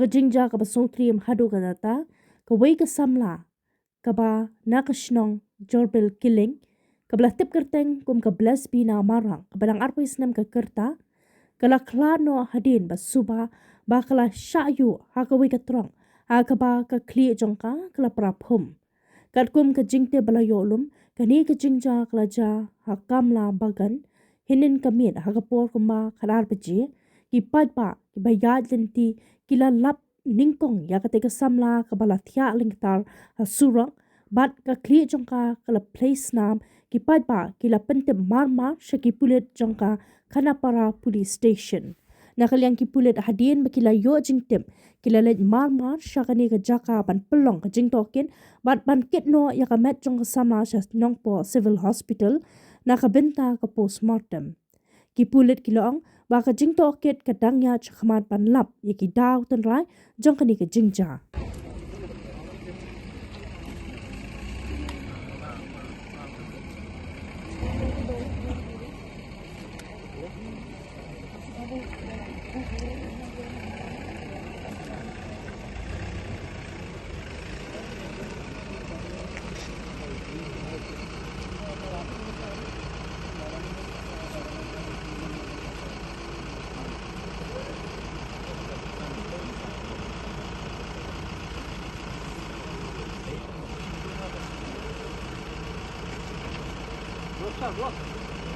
ka jingja ka ba songtriam hadu ka data ka wei ka samla ka ba nakashnong jorbel killing ka bla tip kerteng kum ka blas bina marang ka badang arpis nam ka kerta kala klano hadin ba suba ba kala shayu ha ka wei ka trong ha ka ba ka kli jongka kala praphum kat kum ka jingte bala yolum kani ka jingja kala ja ha kamla bagan hinin kamit ha ka por kuma khalar beji ki pa ki bayad lenti kila lap ningkong ya ka te ka samla ka bala thya lingtar ha surang bat ka kli jongka kala place nam ki pa kila pente marmar shaki pulet jongka Khanapara police station nakaliang ki pulet hadin bakila yo jingtem kila let marmar shakani ka jaka ban pelong ka jingtokin bat ban kitno ya ka met jong ka samla sha nongpo civil hospital nakabenta ka postmortem ki pulet kilong ba ka jingtoket ka dangya chakmat ban lap ya ki daw tan rai jong kani ka jingja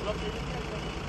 Look.